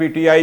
PTI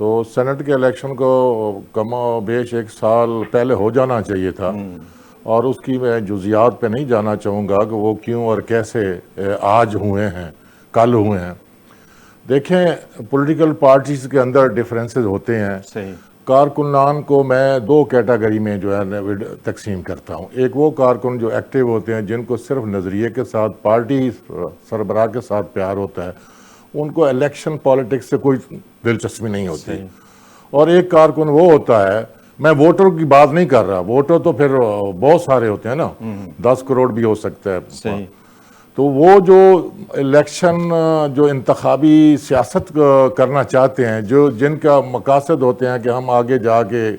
تو Saint کے election کو کم و بیش 1 سال پہلے ہو جانا چاہیے تھا، اور اس کی میں جزیات پہ نہیں جانا چاہوں گا کہ وہ کیوں اور کیسے آج ہوئے ہیں، کل ہوئے ہیں۔ دیکھیں پولیٹیکل پارٹیز کے اندر ڈیفرنسز ہوتے ہیں۔ صحیح۔ کارکنان کو میں 2 کیٹیگری میں جو ہے تقسیم کرتا ہوں۔ ایک وہ کارکن جو ایکٹیو ہوتے ہیں، جن کو صرف نظریے کے ساتھ، پارٹی سربراہ کے ساتھ پیار ہوتا ہے، ان کو الیکشن پالیٹکس سے کوئی دلچسپی نہیں ہوتی۔ اور ایک کارکن وہ ہوتا ہے، میں ووٹر کی بات نہیں کر رہا، ووٹر تو پھر بہت سارے ہوتے ہیں نا، 10 کروڑ بھی ہو سکتا ہے، تو وہ جو الیکشن جو انتخابی سیاست کرنا چاہتے ہیں، جن کا مقاصد ہوتے ہیں کہ ہم آگے جا کے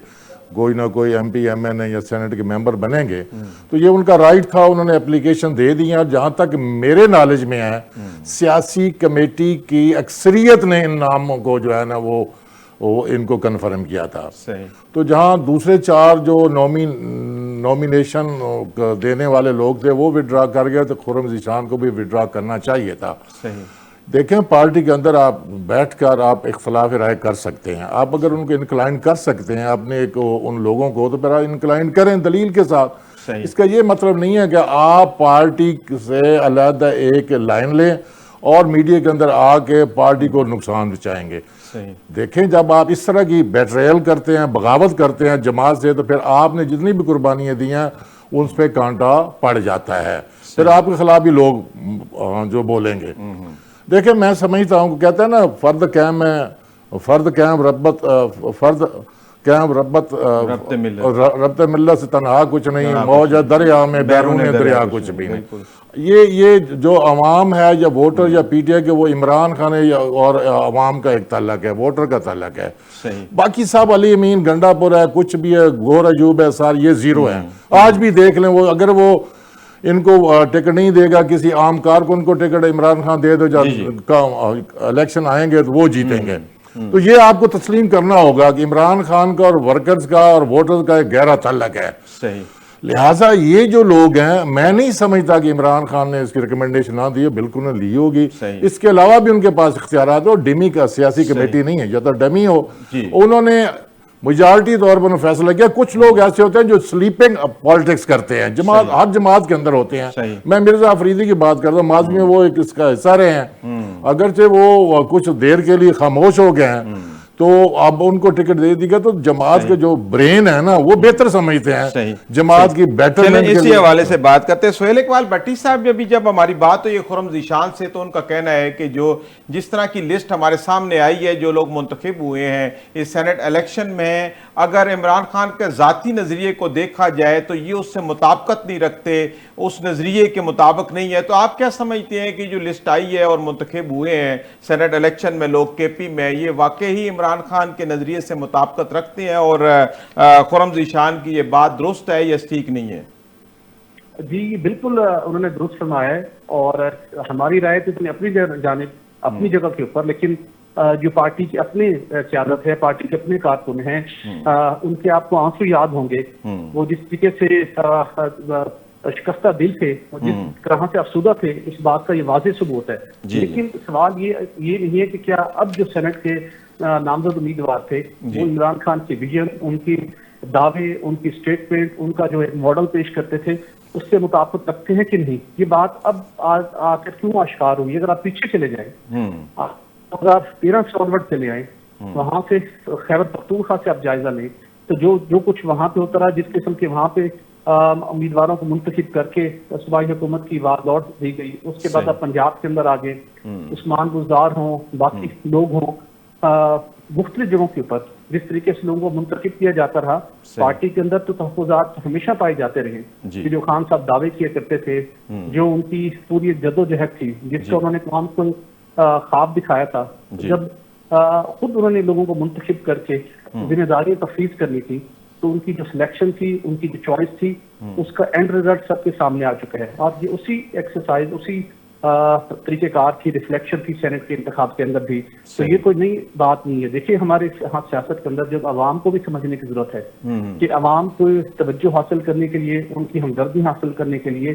کوئی نہ کوئی ایم پی، ایم این اے یا سینٹ کے ممبر بنیں گے، تو یہ ان کا رائٹ تھا، انہوں نے اپلیکیشن دے دی ہیں، اور جہاں تک میرے نالج میں ہے سیاسی کمیٹی کی اکثریت نے ان ناموں کو جو ہے نا وہ ان کو کنفرم کیا تھا۔ تو جہاں دوسرے 4 جو نومینیشن دینے والے لوگ تھے وہ وڈرا کر گئے، تو خرم ذیشان کو بھی وڈرا کرنا چاہیے تھا۔ دیکھیں پارٹی کے اندر آپ بیٹھ کر آپ اختلاف رائے کر سکتے ہیں، آپ اگر ان کو انکلائن کر سکتے ہیں اپنے ان لوگوں کو، تو پھر انکلائن کریں دلیل کے ساتھ۔ اس کا یہ مطلب نہیں ہے کہ آپ پارٹی سے علیحدہ ایک لائن لیں اور میڈیا کے اندر آ کے پارٹی کو نقصان پہنچائیں گے۔ دیکھیں جب آپ اس طرح کی بیٹریل کرتے ہیں، بغاوت کرتے ہیں جماعت سے، تو پھر آپ نے جتنی بھی قربانیاں دی ہیں اس پہ کانٹا پڑ جاتا ہے، پھر آپ کے خلاف بھی لوگ جو بولیں گے۔ دیکھیں میں سمجھتا ہوں کہ کہتے ہیں نا فرد قائم ربط ملت سے تنہا کچھ نہیں، موج دریا میں بیرون دریا کچھ بھی نہیں۔ یہ جو عوام ہے یا ووٹر یا پی ٹی آئی کے، وہ عمران خان ہے اور عوام کا ایک تعلق ہے، ووٹر کا تعلق ہے۔ باقی صاحب علی امین گنڈا پور ہے، کچھ بھی ہے، گور ایوب ہے، یہ 0 ہیں۔ آج بھی دیکھ لیں، وہ اگر وہ ان کو ٹکٹ نہیں دے گا، کسی عام کارکن کو ٹکٹ عمران خان دے دو، جب الیکشن آئیں گے تو وہ جیتیں گے۔ تو یہ آپ کو تسلیم کرنا ہوگا کہ عمران خان کا اور ورکرز کا اور ووٹرز کا ایک گہرا تعلق ہے۔ لہٰذا یہ جو لوگ ہیں، میں نہیں سمجھتا کہ عمران خان نے اس کی ریکمنڈیشن نہ دی ہے، بالکل نہ لی ہوگی۔ اس کے علاوہ بھی ان کے پاس اختیارات ہو، ڈمی کا سیاسی کمیٹی نہیں ہے، یا تو ڈمی ہو، انہوں نے میجارٹی طور پر فیصلہ کیا۔ کچھ لوگ ایسے ہوتے ہیں جو سلیپنگ پالیٹکس کرتے ہیں، ہر جماعت کے اندر ہوتے ہیں۔ میں مرزا افریدی کی بات کرتا ہوں، ماضی میں وہ ایک اس کا حصہ رہے ہیں، اگرچہ وہ کچھ دیر کے لیے خاموش ہو گئے ہیں، تو اب ان کو ٹکٹ دے دی گیا، تو جماعت کے جو برین ہے نا وہ بہتر سمجھتے ہیں جماعت کی بیٹرمنٹ کے لیے۔ اسی حوالے سے بات کرتے ہیں سہیل اقبال بھٹی صاحب، جب ہماری بات ہوئی خرم ذیشان سے، تو ان کا کہنا ہے کہ جس طرح کی لسٹ ہمارے سامنے آئی ہے، جو لوگ منتخب ہوئے ہیں اس سینٹ الیکشن میں، اگر عمران خان کے ذاتی نظریے کو دیکھا جائے تو یہ اس سے مطابقت نہیں رکھتے، اس نظریے کے مطابق نہیں ہے۔ تو آپ کیا سمجھتے ہیں کہ جو لسٹ آئی ہے اور منتخب ہوئے ہیں سینٹ الیکشن میں لوگ کے پی میں، یہ واقعی عمران خان کے نظریے سے مطابقت رکھتے ہیں، اور خرم ذیشان کی یہ بات درست ہے یا ٹھیک نہیں ہے؟ جی بالکل انہوں نے درست فرمایا ہے، اور ہماری رائے تو اپنی جانب اپنی جگہ کے اوپر، لیکن جو پارٹی کی اپنی قیادت ہے، پارٹی کے اپنے کارکن ہیں، ان کے آپ کو آنسو یاد ہوں گے، وہ جس طریقے سے شکستہ دل تھے، جس طرح سے افسردہ تھے، اس بات کا یہ واضح ثبوت ہے۔ لیکن سوال یہ نہیں ہے کہ کیا اب جو سینٹ کے نامزد امیدوار تھے وہ عمران خان کی ویژن، ان کی دعوے، ان کی اسٹیٹمنٹ، ان کا جو ایک ماڈل پیش کرتے تھے، اس سے مطابقت رکھتے ہیں کہ نہیں؟ یہ بات اب آ کر کیوں آشکار ہوئی؟ اگر آپ پیچھے چلے جائیں، اگر آپ 13 فارورڈ چلے آئیں، وہاں سے خیبر پختونخوا سے آپ جائزہ لیں، تو جو کچھ وہاں پہ ہوتا رہا، جس قسم کے وہاں پہ امیدواروں کو منتخب کر کے صوبائی حکومت کی وعد لوٹ دی گئی، اس کے بعد آپ پنجاب کے اندر آگے عثمان گلزار ہوں، باقی لوگ ہوں، مختلف جگہوں کے اوپر جس طریقے سے لوگوں کو منتخب کیا جاتا رہا، پارٹی کے اندر تو تحفظات ہمیشہ پائے جاتے رہے کہ جو خان صاحب دعوے کیا کرتے تھے، جو ان کی پوری جدوجہد تھی، جس کا انہوں نے تمام کو خواب دکھایا تھا، جب خود انہوں نے لوگوں کو منتخب کر کے ذمہ داری تفویض کرنی تھی، تو ان کی جو سلیکشن تھی، ان کی جو چوائس تھی، اس کا اینڈ ریزلٹ سب کے سامنے آ چکا ہے۔ اور یہ اسی ایکسرسائز، اسی طریقہ کار تھی، ریفلیکشن تھی سینٹ کے انتخاب کے اندر بھی. تو یہ کوئی نئی بات نہیں ہے. دیکھیے ہمارے سیاست کے اندر جب عوام کو بھی سمجھنے کی ضرورت ہے کہ عوام کو توجہ حاصل کرنے کے لیے، ان کی ہمدردی حاصل کرنے کے لیے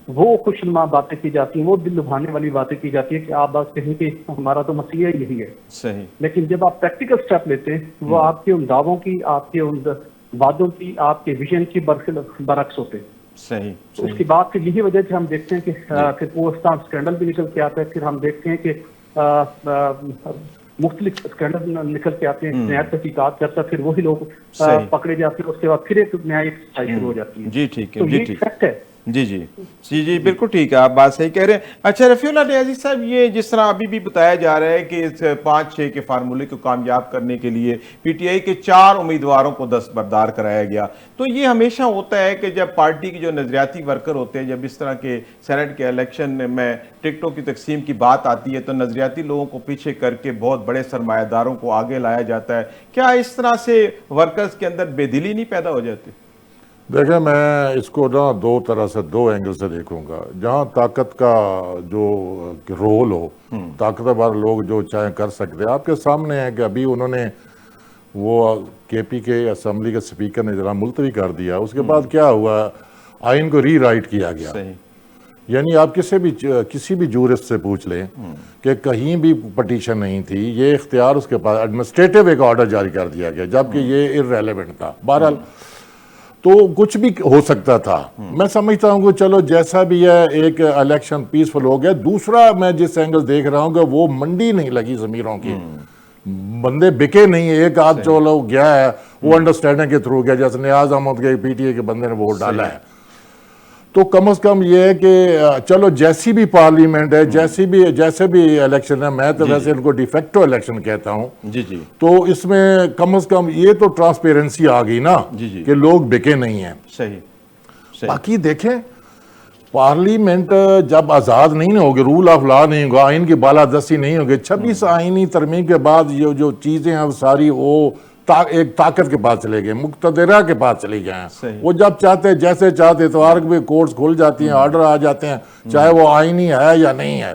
وہ خوشنما باتیں کی جاتی ہیں، وہ دل لبھانے والی باتیں کی جاتی ہیں کہ آپ بات کہیں کہ ہمارا تو مسئلہ یہی ہے. صحیح. لیکن جب آپ پریکٹیکل اسٹیپ لیتے ہیں وہ آپ کے ان دعووں کی، آپ کے ان وعدوں کی، آپ کے ویژن کی برعکس ہوتے ہیں. صحیح. اس کی بات کی یہی وجہ سے ہم دیکھتے ہیں کہ پھر وہ اسکینڈل بھی نکل کے آتا ہے. پھر ہم دیکھتے ہیں کہ مختلف اسکینڈل نکل کے آتے ہیں، نیا تحقیقات کرتا، پھر وہی لوگ پکڑے جاتے ہیں. اس کے بعد پھر ایک نیا شروع ہو جاتی ہے. جی ٹھیک ہے. تو یہ فیکٹ ہے. جی جی جی جی بالکل ٹھیک ہے، آپ بات صحیح کہہ رہے ہیں. اچھا رفیع اللہ نیازی صاحب، یہ جس طرح ابھی بھی بتایا جا رہا ہے کہ اس 5-6 کے فارمولے کو کامیاب کرنے کے لیے پی ٹی آئی کے 4 امیدواروں کو دستبردار کرایا گیا، تو یہ ہمیشہ ہوتا ہے کہ جب پارٹی کے جو نظریاتی ورکر ہوتے ہیں، جب اس طرح کے سینٹ کے الیکشن میں ٹکٹوں کی تقسیم کی بات آتی ہے تو نظریاتی لوگوں کو پیچھے کر کے بہت بڑے سرمایہ داروں کو آگے لایا جاتا ہے. کیا اس طرح سے ورکرز کے اندر بے دلی نہیں پیدا ہو جاتی؟ دیکھیں میں اس کو نا 2 طرح سے 2 اینگل سے دیکھوں گا. جہاں طاقت کا جو رول ہو، طاقتور لوگ جو چاہیں کر سکتے ہیں. آپ کے سامنے ہے کہ ابھی انہوں نے وہ کے پی کے اسمبلی کے سپیکر نے ذرا ملتوی کر دیا. اس کے بعد کیا ہوا، آئین کو ری رائٹ کیا گیا. یعنی آپ کسی بھی جورسٹ سے پوچھ لیں کہ کہیں بھی پٹیشن نہیں تھی، یہ اختیار اس کے پاس ایڈمنسٹریٹو ایک آرڈر جاری کر دیا گیا جبکہ یہ ارریلیونٹ تھا. بہرحال تو کچھ بھی ہو سکتا تھا. میں سمجھتا ہوں کہ چلو جیسا بھی ہے، ایک الیکشن پیسفل ہو گیا. دوسرا میں جس اینگل دیکھ رہا ہوں کہ وہ منڈی نہیں لگی ضمیروں کی، بندے بکے نہیں. ایک آدھ چلو گیا ہے وہ انڈرسٹینڈنگ کے تھرو گیا، جیسے نیاز احمد کے پی ٹی اے کے بندے نے ووٹ ڈالا ہے. تو کم از کم یہ ہے کہ چلو جیسی بھی پارلیمنٹ ہے، جیسے بھی الیکشن ہے، میں تو ویسے ان کو ڈیفیکٹو الیکشن کہتا ہوں. جی جی. تو اس میں کم از کم یہ تو ٹرانسپیرنسی آ گئی نا کہ لوگ بکے نہیں ہیں. صحیح. باقی دیکھیں پارلیمنٹ جب آزاد نہیں ہوگی، رول آف لا نہیں ہوگا، آئین کی بالادستی نہیں ہوگی، 26 آئینی ترمیم کے بعد یہ جو چیزیں ہیں ساری وہ ایک طاقت کے پاس چلے گئے، مقتدرہ کے پاس چلی جائیں. وہ جب چاہتے جیسے چاہتے تو بھی کورٹس کھل جاتی ہیں، آرڈر آ جاتے ہیں، چاہے وہ آئینی ہے یا نہیں ہے.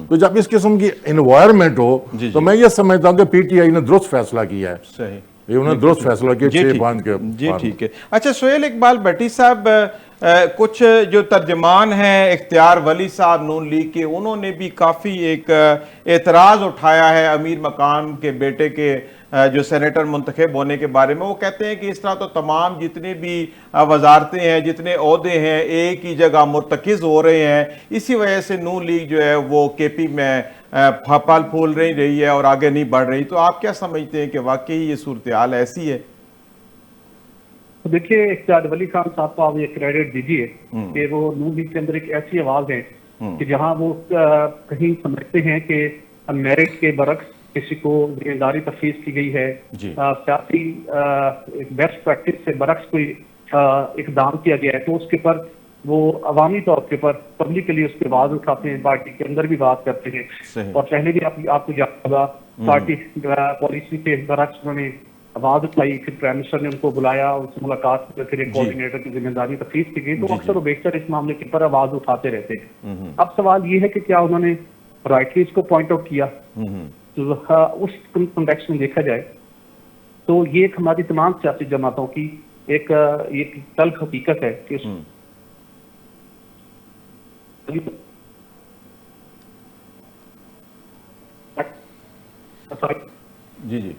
تو جب اس قسم کی انوائرمنٹ ہو تو میں یہ سمجھتا ہوں کہ پی ٹی آئی نے درست فیصلہ کیا ہے. صحیح. انہوں نے درست فیصلہ کیا 6-5 کے. جی ٹھیک ہے. اچھا سہیل اقبال بھٹی صاحب، کچھ جو ترجمان ہیں اختیار ولی صاحب نون لیگ کے، انہوں نے بھی کافی ایک اعتراض اٹھایا ہے امیر مکان کے بیٹے کے جو سینیٹر منتخب ہونے کے بارے میں. وہ کہتے ہیں کہ اس طرح تو تمام جتنے بھی وزارتیں ہیں، جتنے عہدے ہیں، ایک ہی جگہ مرتکز ہو رہے ہیں. اسی وجہ سے نون لیگ جو ہے وہ کے پی میں پھل پھول نہیں رہی ہے اور آگے نہیں بڑھ رہی. تو آپ کیا سمجھتے ہیں کہ واقعی یہ صورتحال ایسی ہے؟ دیکھیے اختیار ولی خان صاحب کو آپ یہ کریڈٹ دیجیے کہ وہ نون لیگ کے اندر ایک ایسی آواز ہے کہ جہاں وہ کہیں سمجھتے ہیں کہ میرٹ کے برعکس کسی کو ذمہ داری تفویض کی گئی ہے، سیاسی بیسٹ پریکٹس سے برعکس کوئی اقدام کیا گیا ہے، تو اس کے پر وہ عوامی طور کے پر پبلکلی اس پہ آواز اٹھاتے ہیں، پارٹی کے اندر بھی بات کرتے ہیں. اور پہلے بھی آپ کو یاد ہوگا پارٹی پالیسی کے برعکس انہوں نے آواز اٹھائی، پھر پرائم منسٹر نے ان کو بلایا، اس سے ملاقات کی، پھر ایک کوآرڈینیٹر کی ذمہ داری تفویض کی گئی. تو اکثر و بیشتر اس معاملے کے پر آواز اٹھاتے رہتے ہیں. اب سوال یہ ہے کہ کیا انہوں نے رائٹلی اس کو پوائنٹ آؤٹ کیا؟ تو اس کنٹیکسٹ میں دیکھا جائے تو یہ ایک ہماری تمام سیاسی جماعتوں کی ایک تلخ حقیقت ہے کہ جی جی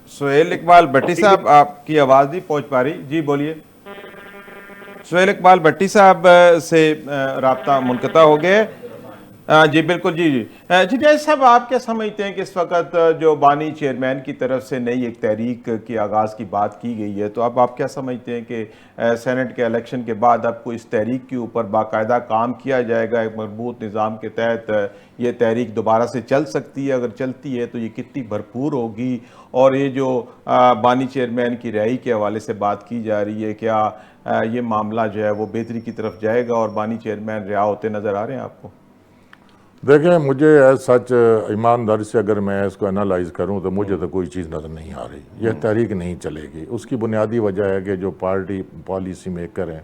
سہیل اقبال بھٹی صاحب آپ کی آواز نہیں پہنچ پا رہی. جی بولیے. سہیل اقبال بھٹی صاحب سے رابطہ منقطع ہو گئے. جی بالکل. جی جی جی نیازی صاحب، آپ کیا سمجھتے ہیں کہ اس وقت جو بانی چیئرمین کی طرف سے نئی ایک تحریک کی آغاز کی بات کی گئی ہے، تو اب آپ کیا سمجھتے ہیں کہ سینٹ کے الیکشن کے بعد اب کو اس تحریک کے اوپر باقاعدہ کام کیا جائے گا، ایک مربوط نظام کے تحت یہ تحریک دوبارہ سے چل سکتی ہے؟ اگر چلتی ہے تو یہ کتنی بھرپور ہوگی؟ اور یہ جو بانی چیئرمین کی رہائی کے حوالے سے بات کی جا رہی ہے، کیا یہ معاملہ جو ہے وہ بہتری کی طرف جائے گا اور بانی چیئرمین رہا ہوتے نظر آ رہے ہیں آپ کو؟ دیکھیں مجھے سچ ایمانداری سے اگر میں اس کو انالائز کروں تو مجھے تو کوئی چیز نظر نہیں آ رہی. یہ تحریک نہیں چلے گی. اس کی بنیادی وجہ ہے کہ جو پارٹی پالیسی میکر ہیں,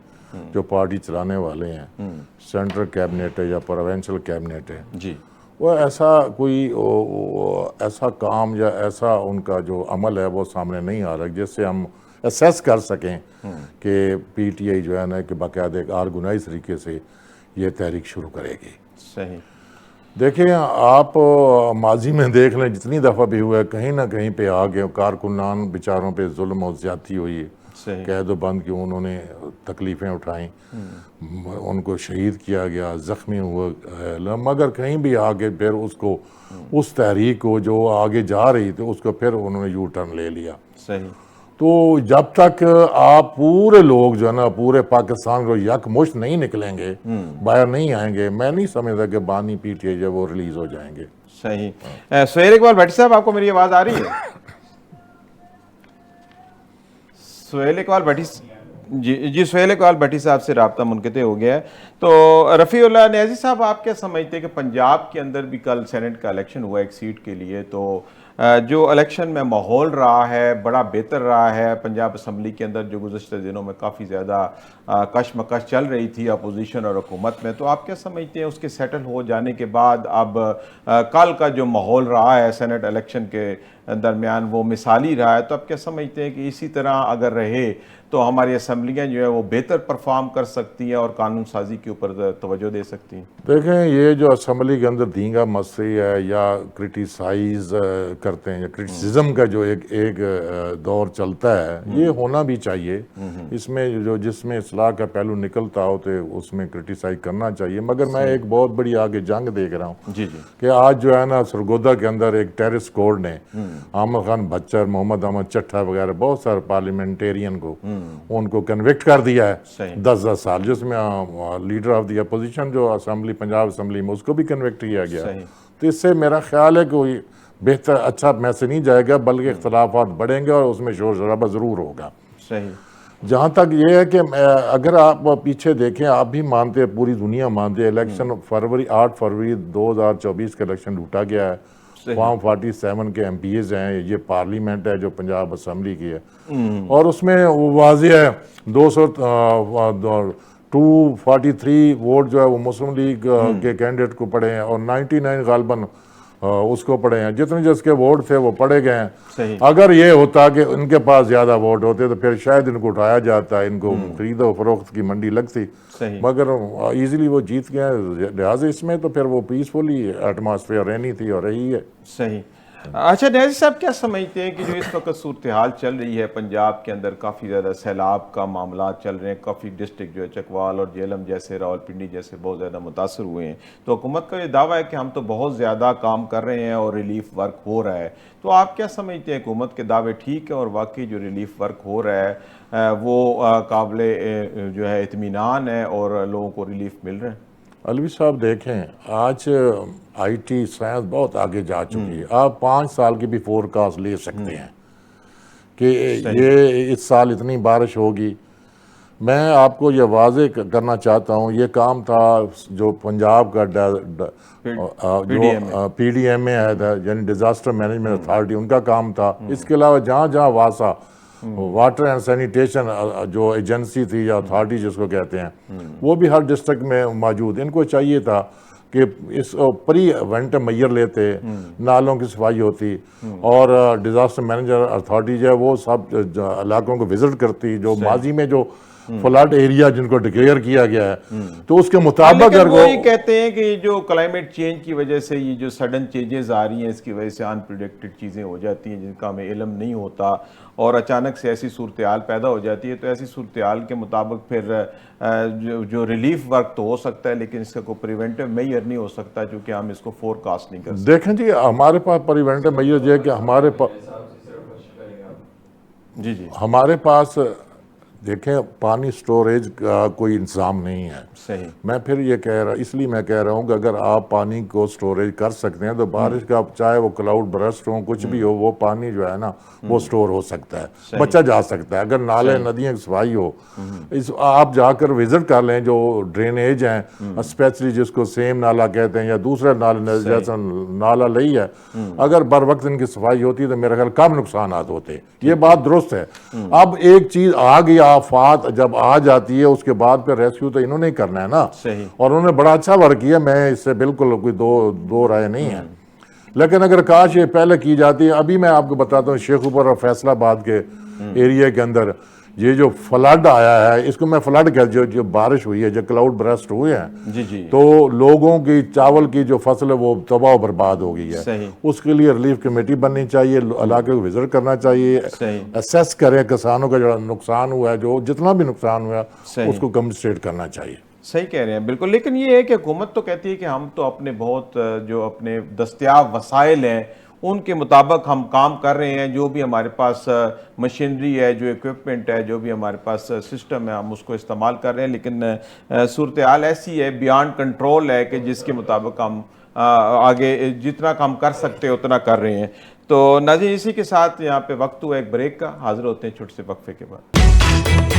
جو پارٹی چلانے والے ہیں, سینٹرل کیبنٹ ہے یا پروونشل کیبنٹ ہے, جی وہ ایسا کوئی ایسا کام یا ایسا ان کا جو عمل ہے وہ سامنے نہیں آ رہا جس سے ہم اسیس کر سکیں کہ پی ٹی آئی جو ہے نا کہ باقاعدہ ایک آرگنائز طریقے سے یہ تحریک شروع کرے گی. صحیح. دیکھیں آپ ماضی میں دیکھ لیں جتنی دفعہ بھی ہوا ہے کہیں نہ کہیں پہ آگے کارکنان بیچاروں پہ ظلم و زیادتی ہوئی, صحیح. قید و بند کی انہوں نے تکلیفیں اٹھائیں, ان کو شہید کیا گیا, زخمی ہوا, مگر کہیں بھی آگے پھر اس کو اس تحریک کو جو آگے جا رہی تھی اس کو پھر انہوں نے یو ٹرن لے لیا. صحیح. تو جب تک آپ پورے لوگ جو ہے نا پورے پاکستان کو یک مشت نہیں نکلیں گے, باہر نہیں آئیں گے, میں نہیں سمجھتا کہ بانی پی ٹی آئی جو وہ ریلیز ہو جائیں گے. صحیح. سہیل اقبال بھٹی صاحب, آپ کو میری آواز آ رہی ہے؟ سہیل اقبال بھٹی, جی سہیل اقبال بھٹی صاحب سے رابطہ منقطع ہو گیا ہے. تو رفیع اللہ نیازی صاحب, آپ کیا سمجھتے ہیں کہ پنجاب کے اندر بھی کل سینٹ کا الیکشن ہوا ایک سیٹ کے لیے, تو جو الیکشن میں ماحول رہا ہے بڑا بہتر رہا ہے پنجاب اسمبلی کے اندر, جو گزشتہ دنوں میں کافی زیادہ کشمکش چل رہی تھی اپوزیشن اور حکومت میں, تو آپ کیا سمجھتے ہیں اس کے سیٹل ہو جانے کے بعد اب کل کا جو ماحول رہا ہے سینٹ الیکشن کے درمیان وہ مثالی رہا ہے, تو آپ کیا سمجھتے ہیں کہ اسی طرح اگر رہے تو ہماری اسمبلیاں جو ہے وہ بہتر پرفارم کر سکتی ہیں اور قانون سازی کے اوپر توجہ دے سکتی ہیں؟ دیکھیں یہ جو اسمبلی کے اندر دینگا مسئلہ ہے یا کرٹیسائز کرتے ہیں یا کرٹیسزم کا جو ایک دور چلتا ہے, یہ ہونا بھی چاہیے. اس میں جس میں اصلاح کا پہلو نکلتا ہو تو اس میں کرٹیسائز کرنا چاہیے. مگر میں ایک بہت بڑی آگے جنگ دیکھ رہا ہوں جی جی کہ آج جو ہے نا سرگودا کے اندر ایک ٹیرس کورٹ نے عامر خان بچر, محمد احمد چٹھا وغیرہ بہت سارے پارلیمنٹیرین کو ان کو کنوکٹ کر دیا ہے 10 سال, جس میں لیڈر آف دی اپوزیشن جو اسمبلی پنجاب اسمبلی میں اس کو بھی کنوکٹ کیا گیا. تو اس سے میرا خیال ہے کہ کوئی بہتر اچھا میسج نہیں جائے گا, بلکہ اختلافات بڑھیں گے اور اس میں شور شرابہ ضرور ہوگا. صحیح. جہاں تک یہ ہے کہ اگر آپ پیچھے دیکھیں, آپ بھی مانتے ہیں, پوری دنیا مانتے ہے, الیکشن 8 فروری 2024 کا الیکشن لوٹا گیا ہے. 47 کے ایم پی ایز ہیں, یہ پارلیمنٹ ہے جو پنجاب اسمبلی کی ہے, اور اس میں واضح ہے 243 ووٹ جو ہے وہ مسلم لیگ کے کینڈیڈیٹ کو پڑے ہیں اور 99 غالباً اس کو پڑے ہیں. جتنے جس کے ووٹ تھے وہ پڑے گئے ہیں. اگر یہ ہوتا کہ ان کے پاس زیادہ ووٹ ہوتے تو پھر شاید ان کو اٹھایا جاتا, ان کو خرید و فروخت کی منڈی لگتی, مگر ایزیلی وہ جیت گئے. لہٰذا اس میں تو پھر وہ پیسفلی ایٹماسفیئر رہنی تھی اور رہی ہے. صحیح. اچھا نیازی صاحب, کیا سمجھتے ہیں کہ جو اس وقت صورتحال چل رہی ہے پنجاب کے اندر, کافی زیادہ سیلاب کا معاملات چل رہے ہیں, کافی ڈسٹرکٹ جو ہے چکوال اور جہلم جیسے, راولپنڈی جیسے بہت زیادہ متاثر ہوئے ہیں, تو حکومت کا یہ دعویٰ ہے کہ ہم تو بہت زیادہ کام کر رہے ہیں اور ریلیف ورک ہو رہا ہے, تو آپ کیا سمجھتے ہیں حکومت کے دعوے ٹھیک ہے اور واقعی جو ریلیف ورک ہو رہا ہے وہ قابل جو ہے اطمینان ہے اور لوگوں کو ریلیف مل رہا ہے؟ علوی صاحب دیکھیں, آج آئی ٹی سائنس بہت آگے جا چکی ہے. آپ 5 سال کی بھی فور کاسٹ لے سکتے ہیں کہ یہ اس سال اتنی بارش ہوگی. میں آپ کو یہ واضح کرنا چاہتا ہوں, یہ کام تھا جو پنجاب کا جو پی ڈی ایم اے ہے یعنی ڈیزاسٹر مینجمنٹ اتھارٹی, ان کا کام تھا. اس کے علاوہ جہاں جہاں واسا واٹر اینڈ سینیٹیشن جو ایجنسی تھی یا اتھارٹی جس کو کہتے ہیں, وہ بھی ہر ڈسٹرکٹ میں موجود. ان کو چاہیے تھا کہ اس پری ایونٹ میئر لیتے, نالوں کی صفائی ہوتی, اور ڈیزاسٹر مینیجر اتھارٹی جو ہے وہ سب علاقوں کو وزٹ کرتی, جو ماضی میں جو فلڈ ایریا جن کو ڈکلیئر کیا گیا ہے, تو اس کے مطابق لیکن وہ یہ کہتے ہیں کہ جو کلائمیٹ چینج کی وجہ سے یہ جو سڈن چینجز آ رہی ہیں, اس کی وجہ سے انپریڈکٹڈ چیزیں ہو جاتی ہیں جن کا ہمیں علم نہیں ہوتا, اور اچانک سے ایسی صورتحال پیدا ہو جاتی ہے. تو ایسی صورتحال کے مطابق پھر جو ریلیف ورک تو ہو سکتا ہے, لیکن اس کا کوئی پریونٹیو میئر نہیں ہو سکتا کیونکہ ہم اس کو فور کاسٹ نہیں کر سکتے. دیکھیں جی, ہمارے پاس پریونٹیو میئر یہ ہے کہ ہمارے پاس دیکھیں پانی سٹوریج کا کوئی انتظام نہیں ہے. صحیح. میں پھر یہ کہہ رہا اس لیے میں کہہ رہا ہوں کہ اگر آپ پانی کو سٹوریج کر سکتے ہیں تو بارش کا چاہے وہ کلاؤڈ برسٹ ہو کچھ بھی ہو وہ پانی جو ہے نا وہ سٹور ہو سکتا ہے, بچا جا سکتا ہے. اگر نالے ندیاں کی صفائی ہو, آپ جا کر وزٹ کر لیں جو ڈرینیج ہیں اسپیشلی جس کو سیم نالا کہتے ہیں یا دوسرا نالا جیسا نالا لئی ہے, اگر بر وقت ان کی صفائی ہوتی تو میرا خیال کم نقصانات ہوتے. یہ بات درست ہے. اب ایک چیز آ گئی آفات جب آ جاتی ہے اس کے بعد پھر ریسکیو تو انہوں نے کرنا ہے نا, اور انہوں نے بڑا اچھا ورک کیا, میں اس سے بالکل کوئی دو رائے نہیں ہے. لیکن اگر کاش یہ پہلے کی جاتی ہے. ابھی میں آپ کو بتاتا ہوں شیخ اوپر اور فیصل آباد کے ایریا کے اندر یہ جو فلڈ آیا ہے, اس کو میں فلڈ کہہ جو بارش ہوئی ہے, جو کلاؤڈ برسٹ ہوئے ہیں, تو لوگوں کی چاول کی جو فصل ہے وہ تباہ و برباد ہو گئی ہے. اس کے لیے ریلیف کمیٹی بننی چاہیے, علاقے کو وزٹ کرنا چاہیے, اسیس کریں کسانوں کا جو نقصان ہوا ہے, جو جتنا بھی نقصان ہوا ہے اس کو کمپنسیٹ کرنا چاہیے. صحیح کہہ رہے ہیں بالکل. لیکن یہ ہے کہ حکومت تو کہتی ہے کہ ہم تو اپنے بہت جو اپنے دستیاب وسائل ہیں ان کے مطابق ہم کام کر رہے ہیں, جو بھی ہمارے پاس مشینری ہے, جو ایکوپمنٹ ہے, جو بھی ہمارے پاس سسٹم ہے ہم اس کو استعمال کر رہے ہیں. لیکن صورتحال ایسی ہے بیانڈ کنٹرول ہے کہ جس کے مطابق ہم آگے جتنا کام کر سکتے اتنا کر رہے ہیں. تو ناظرین اسی کے ساتھ یہاں پہ وقت ہوا ایک بریک کا, حاضر ہوتے ہیں چھوٹے سے وقفے کے بعد.